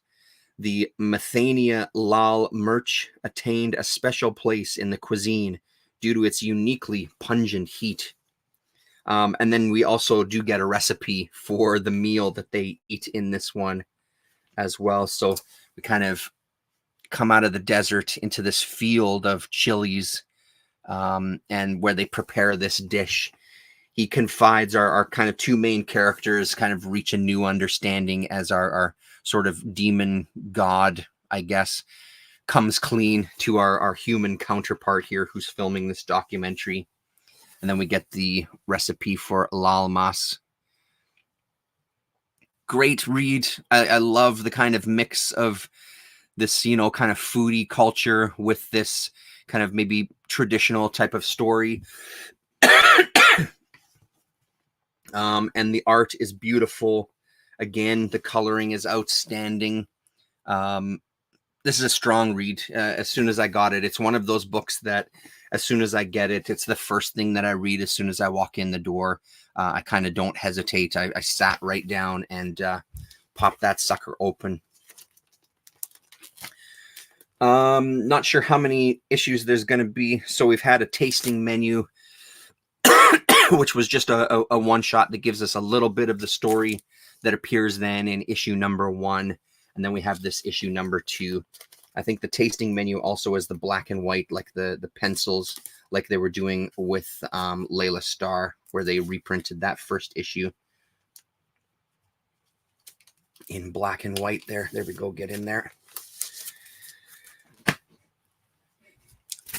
A: the Methania Lal Mirch attained a special place in the cuisine due to its uniquely pungent heat. And then we also do get a recipe for the meal that they eat in this one as well. So we kind of come out of the desert into this field of chilies, and where they prepare this dish. He confides our kind of two main characters kind of reach a new understanding as our sort of demon god, I guess, comes clean to our human counterpart here who's filming this documentary. And then we get the recipe for lal mas. Great read. I love the kind of mix of this, kind of foodie culture with this kind of maybe traditional type of story. And the art is beautiful. Again, the coloring is outstanding. This is a strong read. As soon as I got it, it's one of those books that as soon as I get it, it's the first thing that I read as soon as I walk in the door. I kind of don't hesitate. I sat right down and popped that sucker open. Not sure how many issues there's going to be. So we've had a tasting menu, which was just a one-shot that gives us a little bit of the story that appears then in issue number 1. And then we have this issue number 2. I think the tasting menu also is the black and white, like the pencils, like they were doing with Layla Starr, where they reprinted that first issue in black and white there. There we go. Get in there.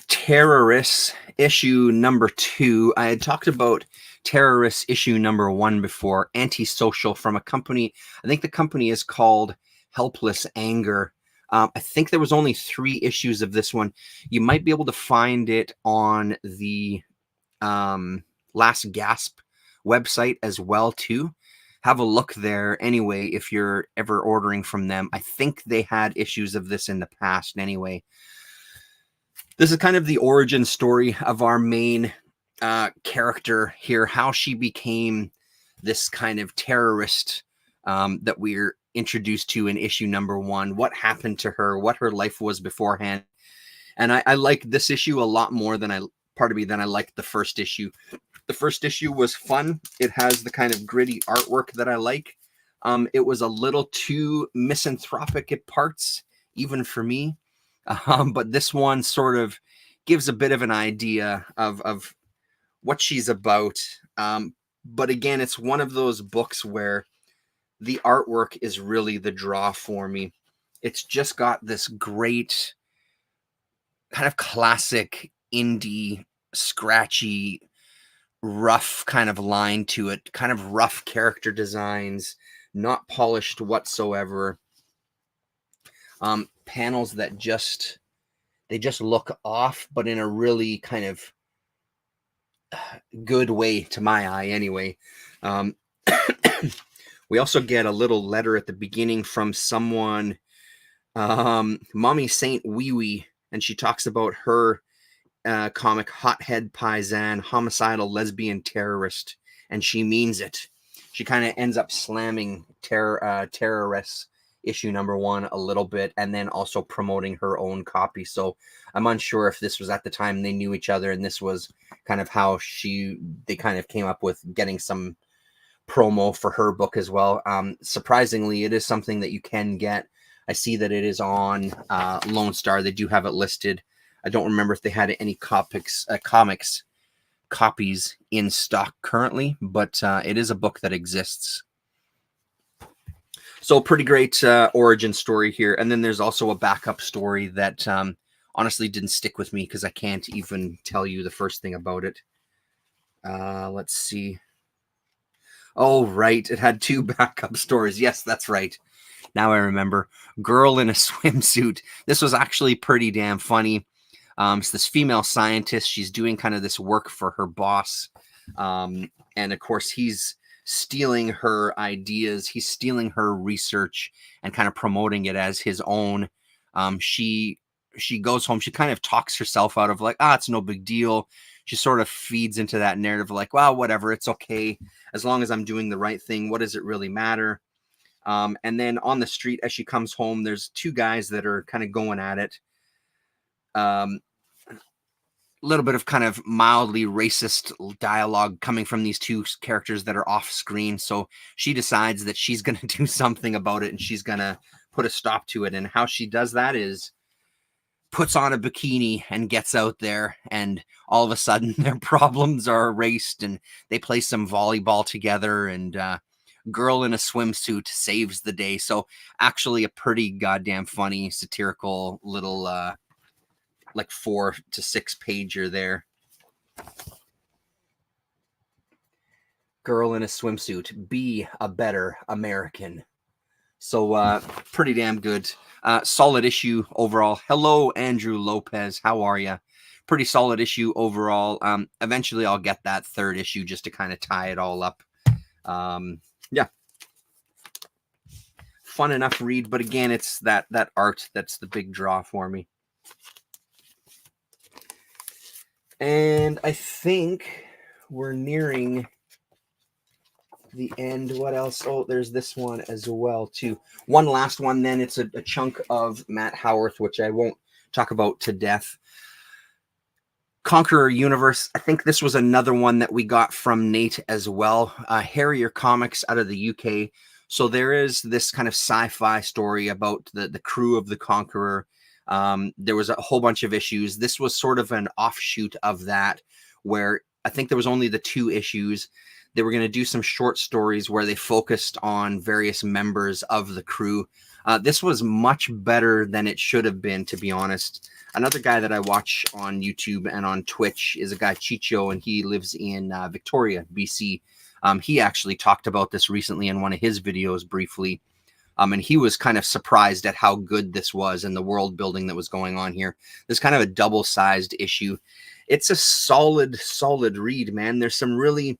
A: Terrorists issue number 2. I had talked about Terrorists issue number 1 before, Antisocial, from a company. I think the company is called Helpless Anger. I think there was only 3 issues of this one. You might be able to find it on the Last Gasp website as well too. Have a look there anyway if you're ever ordering from them. I think they had issues of this in the past anyway. This is kind of the origin story of our main character here, how she became this kind of terrorist that we're introduced to in issue number 1, what happened to her, what her life was beforehand. And I like this issue a lot more than I liked the first issue. The first issue was fun. It has the kind of gritty artwork that I like. It was a little too misanthropic at parts, even for me. But this one sort of gives a bit of an idea of what she's about. But again, it's one of those books where the artwork is really the draw for me. It's just got this great kind of classic indie, scratchy rough kind of line to it, kind of rough character designs, not polished whatsoever. Panels that just look off, but in a really kind of good way to my eye anyway. We also get a little letter at the beginning from someone, Mommy Saint Wee Wee, and she talks about her comic Hothead Paisan, homicidal lesbian terrorist, and she means it. She kind of ends up slamming terrorists issue number 1 a little bit, and then also promoting her own copy. So I'm unsure if this was at the time they knew each other, and this was kind of how they kind of came up with getting some promo for her book as well. Surprisingly, it is something that you can get. I see that it is on Lone Star. They do have it listed. I don't remember if they had any comics copies in stock currently, but it is a book that exists. So pretty great origin story here. And then there's also a backup story that honestly didn't stick with me because I can't even tell you the first thing about it. Let's see. Oh, right. It had 2 backup stories. Yes, that's right. Now I remember. Girl in a Swimsuit. This was actually pretty damn funny. It's this female scientist. She's doing kind of this work for her boss. And of course, he's stealing her ideas. He's stealing her research and kind of promoting it as his own. She goes home. She kind of talks herself out of like, it's no big deal. She sort of feeds into that narrative like, well, whatever, it's okay. As long as I'm doing the right thing, what does it really matter? And then on the street, as she comes home, there's 2 guys that are kind of going at it. A little bit of kind of mildly racist dialogue coming from these 2 characters that are off screen. So she decides that she's going to do something about it and she's going to put a stop to it. And how she does that is puts on a bikini and gets out there, and all of a sudden their problems are erased and they play some volleyball together, and Girl in a Swimsuit saves the day. So actually a pretty goddamn funny satirical little like 4 to 6 pager there. Girl in a Swimsuit, be a better American. So pretty damn good. Solid issue overall. Hello, Andrew Lopez. How are you? Pretty solid issue overall. Eventually I'll get that 3rd issue just to kind of tie it all up. Yeah. Fun enough read, but again, it's that art that's the big draw for me. And I think we're nearing the end. What else? Oh, there's this one as well too. One last one, then it's a chunk of Matt Howarth, which I won't talk about to death. Conqueror Universe. I think this was another one that we got from Nate as well. Harrier Comics out of the UK. So there is this kind of sci-fi story about the crew of the Conqueror. There was a whole bunch of issues. This was sort of an offshoot of that, where I think there was only the 2 issues. They were going to do some short stories where they focused on various members of the crew. This was much better than it should have been, to be honest. Another guy that I watch on YouTube and on Twitch is a guy, Chicho, and he lives in Victoria, BC. He actually talked about this recently in one of his videos briefly. And he was kind of surprised at how good this was and the world building that was going on here. There's kind of a double-sized issue. It's a solid read, man. There's some really...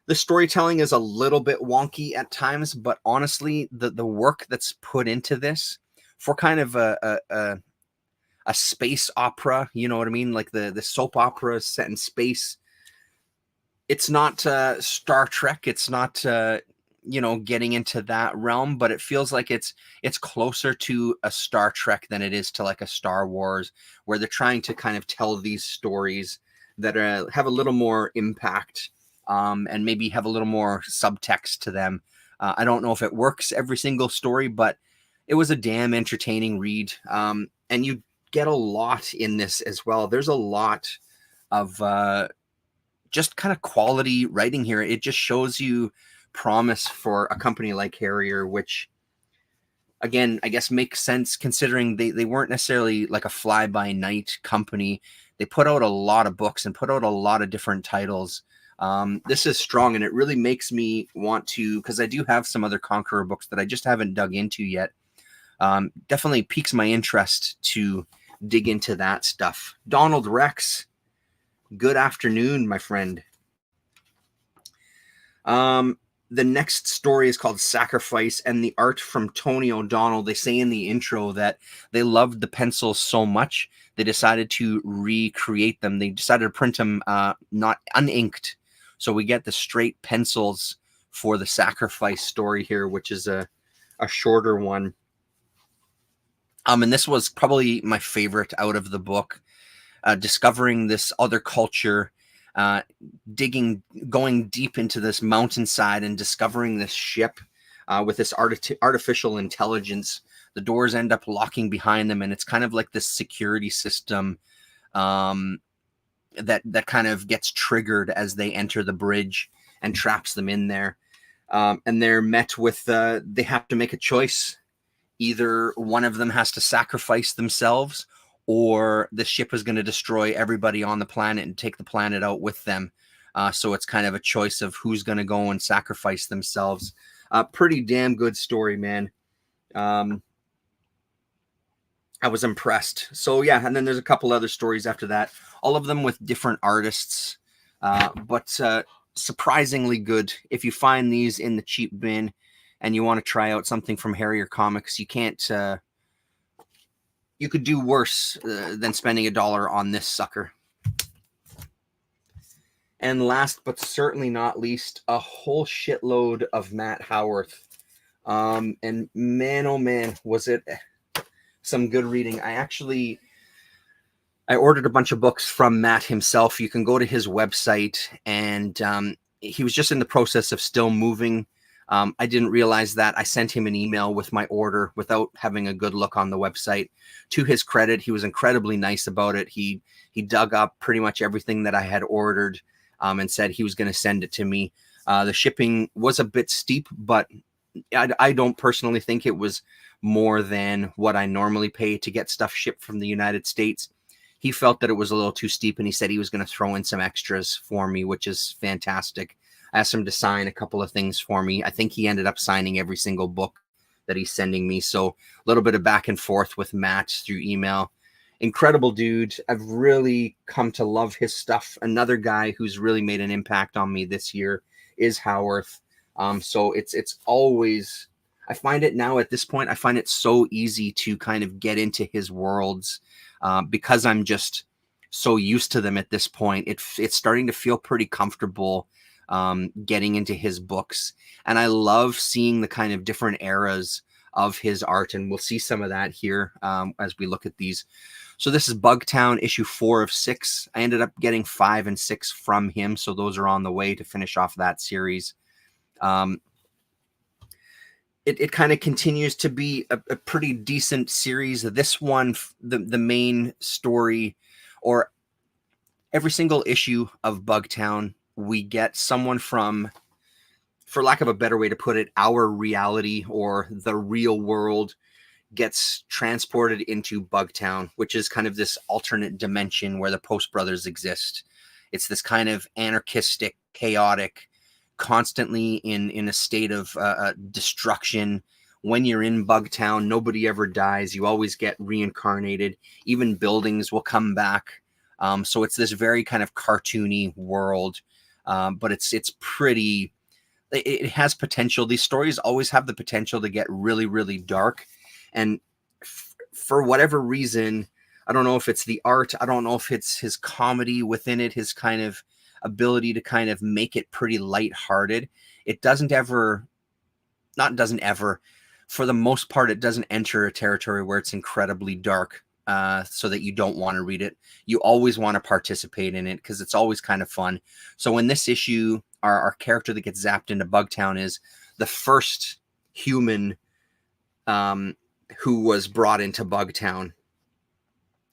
A: The storytelling is a little bit wonky at times, but honestly, the work that's put into this for kind of a space opera, you know what I mean? Like the soap opera set in space. It's not Star Trek. It's not, getting into that realm, but it feels like it's closer to a Star Trek than it is to like a Star Wars, where they're trying to kind of tell these stories that have a little more impact. And maybe have a little more subtext to them. I don't know if it works every single story, but it was a damn entertaining read. And you get a lot in this as well. There's a lot of just kind of quality writing here. It just shows you promise for a company like Harrier, which, again, I guess makes sense considering they weren't necessarily like a fly-by-night company. They put out a lot of books and put out a lot of different titles. This is strong, and it really makes me want to, because I do have some other Conqueror books that I just haven't dug into yet. Definitely piques my interest to dig into that stuff. Donald Rex, good afternoon, my friend. The next story is called Sacrifice, and the art from Tony O'Donnell. They say in the intro that they loved the pencils so much they decided to recreate them. They decided to print them not uninked, so we get the straight pencils for the Sacrifice story here, which is a shorter one. And this was probably my favorite out of the book. Discovering this other culture, going deep into this mountainside and discovering this ship with this artificial intelligence. The doors end up locking behind them, and it's kind of like this security system that kind of gets triggered as they enter the bridge and traps them in there. And they're met with, they have to make a choice. Either one of them has to sacrifice themselves, or the ship is going to destroy everybody on the planet and take the planet out with them. So it's kind of a choice of who's going to go and sacrifice themselves. Pretty damn good story, man. I was impressed. So yeah, and then there's a couple other stories after that, all of them with different artists, but surprisingly good. If you find these in the cheap bin and you want to try out something from Harrier Comics, you can't... you could do worse than spending $1 on this sucker. And last but certainly not least, a whole shitload of Matt Howarth. And man, oh man, was it some good reading. I ordered a bunch of books from Matt himself. You can go to his website, and he was just in the process of still moving. I didn't realize that. I sent him an email with my order without having a good look on the website. To his credit, he was incredibly nice about it. He dug up pretty much everything that I had ordered and said he was going to send it to me. The shipping was a bit steep, but I don't personally think it was more than what I normally pay to get stuff shipped from the United States. He felt that it was a little too steep, and he said he was going to throw in some extras for me, which is fantastic. I asked him to sign a couple of things for me. I think he ended up signing every single book that he's sending me. So a little bit of back and forth with Matt through email. Incredible dude. I've really come to love his stuff. Another guy who's really made an impact on me this year is Howarth. So it's always, I find it now at this point, I find it so easy to kind of get into his worlds because I'm just so used to them at this point. It's starting to feel pretty comfortable getting into his books, and I love seeing the kind of different eras of his art, and we'll see some of that here as we look at these. So this is Bugtown issue 4 of 6. I ended up getting 5 and 6 from him, so those are on the way to finish off that series. It kind of continues to be a pretty decent series. This one, the main story, or every single issue of Bugtown, we get someone from, for lack of a better way to put it, our reality or the real world gets transported into Bugtown, which is kind of this alternate dimension where the Post Brothers exist. It's this kind of anarchistic, chaotic, constantly in a state of destruction. When you're in Bugtown, nobody ever dies. You always get reincarnated. Even buildings will come back. So it's this very kind of cartoony world. But it's pretty, it has potential. These stories always have the potential to get really, really dark. And for whatever reason, I don't know if it's the art, I don't know if it's his comedy within it, his kind of ability to kind of make it pretty lighthearted. It doesn't ever, for the most part, it doesn't enter a territory where it's incredibly dark. So that you don't want to read it. You always want to participate in it because it's always kind of fun. So in this issue, our character that gets zapped into Bugtown is the first human who was brought into Bugtown.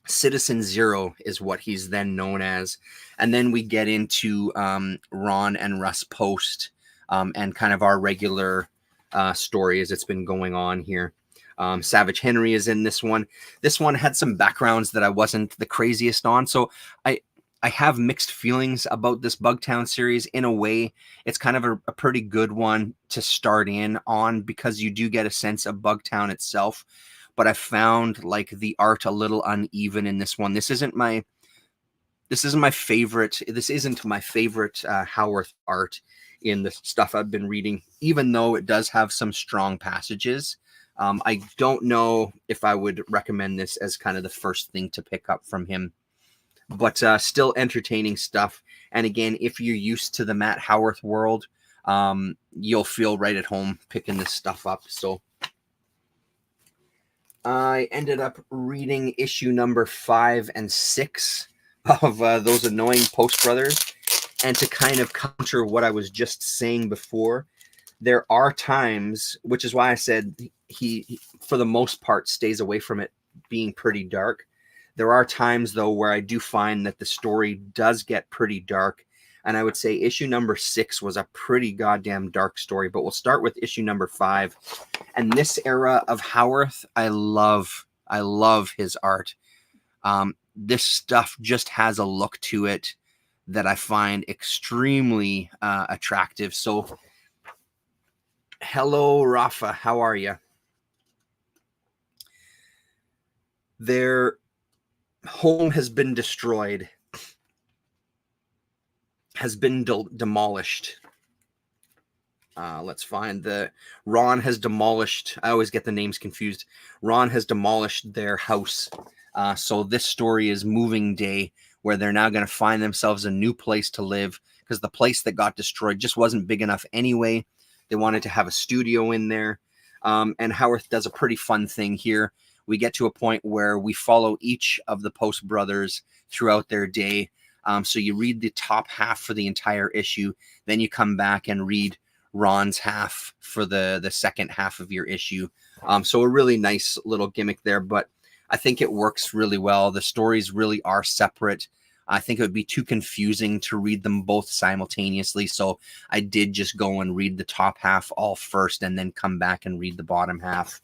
A: Citizen Zero is what he's then known as. And then we get into Ron and Russ Post and kind of our regular story as it's been going on here. Savage Henry is in this one. This one had some backgrounds that I wasn't the craziest on. So I have mixed feelings about this Bugtown series. In a way, it's kind of a pretty good one to start in on because you do get a sense of Bugtown itself. But I found like the art a little uneven in this one. This isn't my favorite. This isn't my favorite Howarth art in the stuff I've been reading, even though it does have some strong passages. I don't know if I would recommend this as kind of the first thing to pick up from him, but still entertaining stuff. And again, if you're used to the Matt Howarth world, you'll feel right at home picking this stuff up. So I ended up reading issue number 5 and 6 of those annoying Post Brothers. And to kind of counter what I was just saying before, there are times, which is why I said he for the most part, stays away from it being pretty dark. There are times, though, where I do find that the story does get pretty dark. And I would say issue number 6 was a pretty goddamn dark story. But we'll start with issue number 5. And this era of Howarth, I love his art. This stuff just has a look to it that I find extremely attractive. So, hello, Rafa. How are you? Their home has been destroyed, has been demolished. Let's find Ron has demolished. I always get the names confused. Ron has demolished their house. So this story is Moving Day, where they're now going to find themselves a new place to live because the place that got destroyed just wasn't big enough anyway. They wanted to have a studio in there. And Howarth does a pretty fun thing here. We get to a point where we follow each of the Post Brothers throughout their day. So you read the top half for the entire issue. Then you come back and read Ron's half for the second half of your issue. So a really nice little gimmick there, but I think it works really well. The stories really are separate. I think it would be too confusing to read them both simultaneously. So I did just go and read the top half all first and then come back and read the bottom half.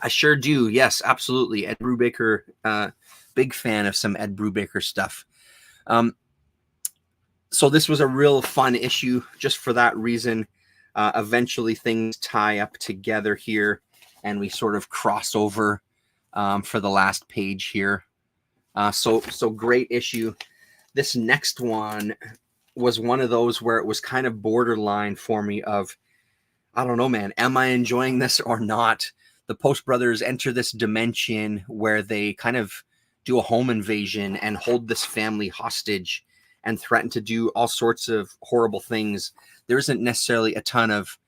A: I sure do. Yes, absolutely. Ed Brubaker, big fan of some Ed Brubaker stuff. So this was a real fun issue just for that reason. Eventually things tie up together here and we sort of cross over for the last page here. So great issue. This next one was one of those where it was kind of borderline for me of, I don't know, man, am I enjoying this or not? The Post Brothers enter this dimension where they kind of do a home invasion and hold this family hostage and threaten to do all sorts of horrible things. There isn't necessarily a ton of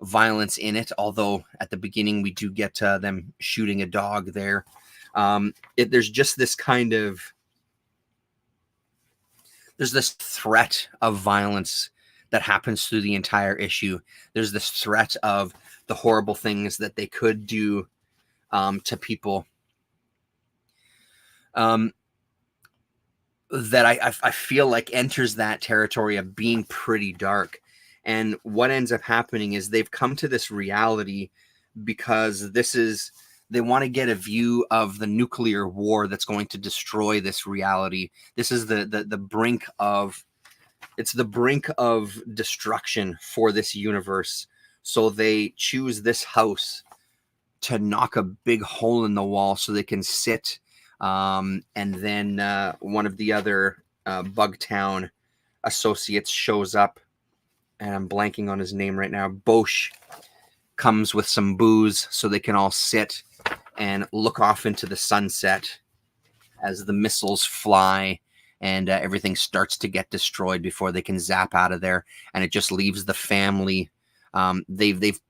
A: violence in it, although at the beginning we do get them shooting a dog there. There's just this kind of, there's this threat of violence that happens through the entire issue. There's this threat of the horrible things that they could do to people. That I feel like enters that territory of being pretty dark. And what ends up happening is they've come to this reality because they want to get a view of the nuclear war that's going to destroy this reality. This is the brink of, it's the brink of destruction for this universe. So they choose this house to knock a big hole in the wall so they can sit. And then one of the other Bugtown associates shows up, and I'm blanking on his name right now. Bosch comes with some booze so they can all sit and look off into the sunset as the missiles fly and everything starts to get destroyed before they can zap out of there. And it just leaves the family. They've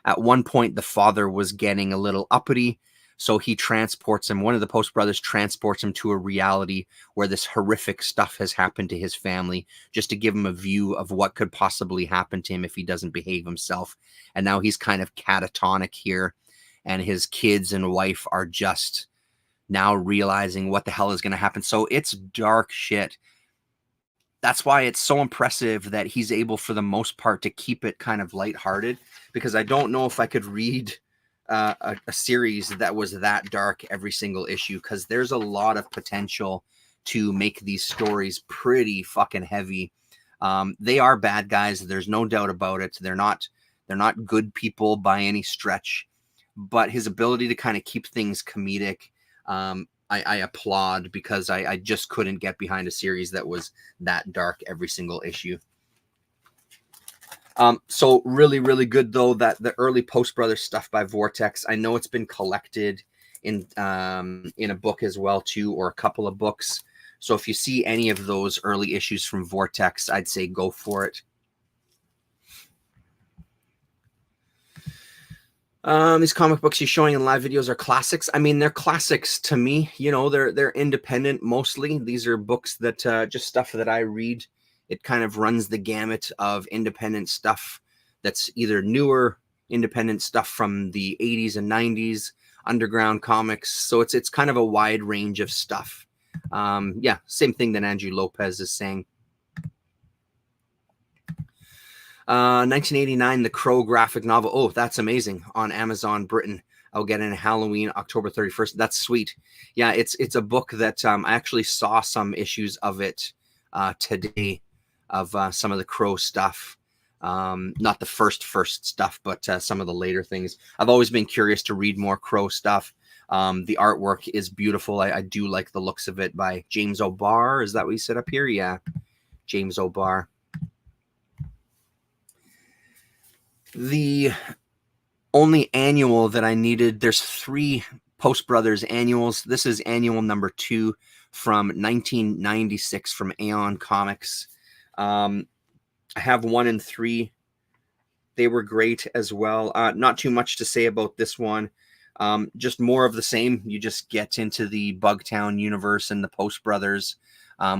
A: at one point, the father was getting a little uppity. So he transports him. One of the Post Brothers transports him to a reality where this horrific stuff has happened to his family, just to give him a view of what could possibly happen to him if he doesn't behave himself. And now he's kind of catatonic here, and his kids and wife are just now realizing what the hell is going to happen. So it's dark shit. That's why it's so impressive that he's able, for the most part, to keep it kind of lighthearted, because I don't know if I could read a series that was that dark every single issue, because there's a lot of potential to make these stories pretty fucking heavy. They are bad guys. There's no doubt about it. They're not good people by any stretch, but his ability to kind of keep things comedic, I applaud, because I just couldn't get behind a series that was that dark every single issue. So really, really good, though, that the early Post Brothers stuff by Vortex. I know it's been collected in a book as well, too, or a couple of books. So if you see any of those early issues from Vortex, I'd say go for it. These comic books he's showing in live videos are classics. I mean, they're classics to me. You know, they're independent mostly. These are books that just stuff that I read. It kind of runs the gamut of independent stuff that's either newer independent stuff from the 80s and 90s, underground comics. So it's kind of a wide range of stuff. Yeah, same thing that Andrew Lopez is saying. 1989, The Crow graphic novel. Oh, that's amazing. On Amazon Britain. I'll get in Halloween, October 31st. That's sweet. Yeah, it's a book that I actually saw some issues of it today, of some of the Crow stuff. Not the first stuff, but some of the later things. I've always been curious to read more Crow stuff. The artwork is beautiful. I do like the looks of it, by James O'Barr. Is that what you said up here? Yeah, James O'Barr. The only annual that I needed, there's 3 Post Brothers annuals. This is annual number 2 from 1996 from Aeon Comics. I have 1 and 3. They were great as well. Not too much to say about this one. Just more of the same. You just get into the Bugtown universe and the Post Brothers.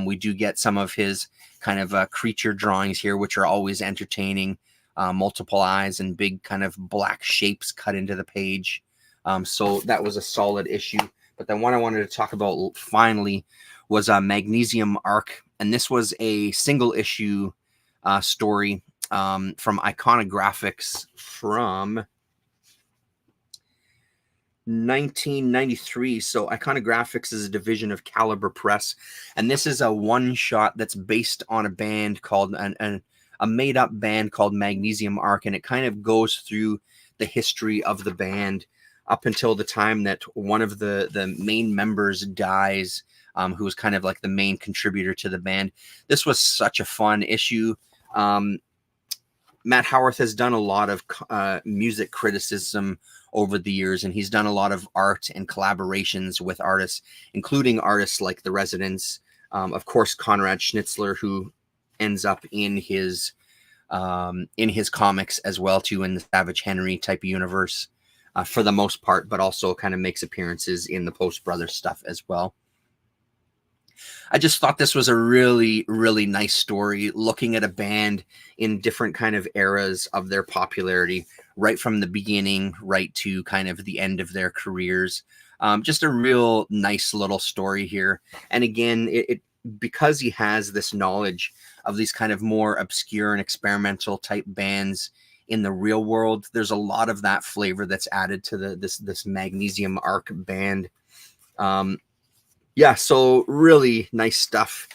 A: We do get some of his kind of creature drawings here, which are always entertaining. Multiple eyes and big kind of black shapes cut into the page. So that was a solid issue. But the one I wanted to talk about finally was Magnesium Arc. And this was a single issue story from Iconographics from 1993. So Iconographics is a division of Caliber Press. And this is a one-shot that's based on a band called a made-up band called Magnesium Arc, and it kind of goes through the history of the band up until the time that one of the main members dies, who was kind of like the main contributor to the band. This was such a fun issue. Matt Howarth has done a lot of music criticism over the years, and he's done a lot of art and collaborations with artists, including artists like The Residents, of course, Conrad Schnitzler, who ends up in his comics as well, too, in the Savage Henry type of universe for the most part, but also kind of makes appearances in the Post Brothers stuff as well. I just thought this was a really, really nice story, looking at a band in different kind of eras of their popularity, right from the beginning, right to kind of the end of their careers. Just a real nice little story here. And again, it because he has this knowledge of these kind of more obscure and experimental type bands in the real world, there's a lot of that flavor that's added to this Magnesium Arc band. Yeah, so really nice stuff.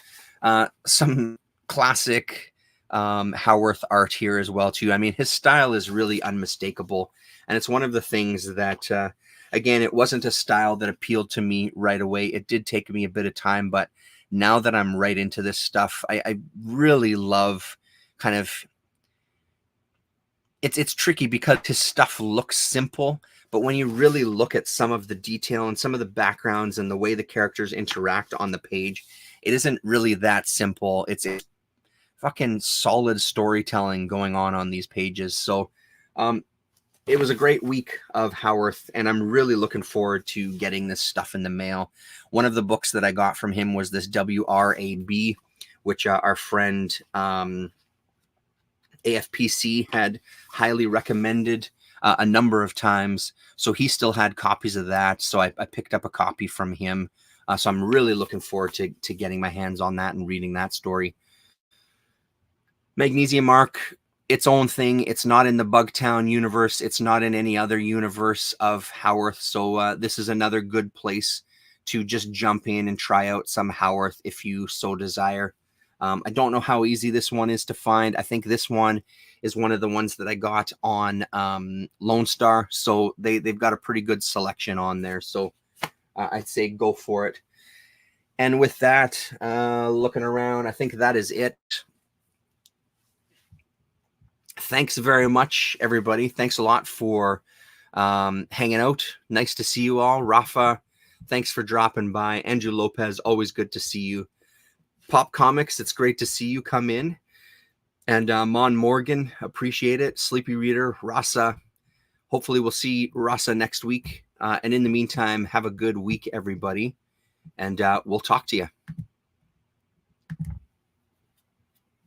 A: Some classic Howarth art here as well, too. I mean, his style is really unmistakable, and it's one of the things that, again, it wasn't a style that appealed to me right away. It did take me a bit of time, but now that I'm right into this stuff, I really love kind of, it's tricky because his stuff looks simple, but when you really look at some of the detail and some of the backgrounds and the way the characters interact on the page, it isn't really that simple. It's fucking solid storytelling going on these pages. So it was a great week of Howarth, and I'm really looking forward to getting this stuff in the mail. One of the books that I got from him was this WRAB, which our friend AFPC had highly recommended a number of times. So he still had copies of that. So I picked up a copy from him. So I'm really looking forward to getting my hands on that and reading that story. Magnesium Arc, its own thing. It's not in the Bugtown universe. It's not in any other universe of Howarth. So this is another good place to just jump in and try out some Howarth if you so desire. I don't know how easy this one is to find. I think this one is one of the ones that I got on Lone Star. So they've got a pretty good selection on there. So I'd say go for it. And with that, looking around, I think that is it. Thanks very much, everybody. Thanks a lot for hanging out. Nice to see you all. Rafa, thanks for dropping by. Andrew Lopez, always good to see you. Pop Comics, it's great to see you come in. And Mon Morgan, appreciate it. Sleepy Reader, Rasa. Hopefully we'll see Rasa next week. And in the meantime, have a good week, everybody. And we'll talk to you.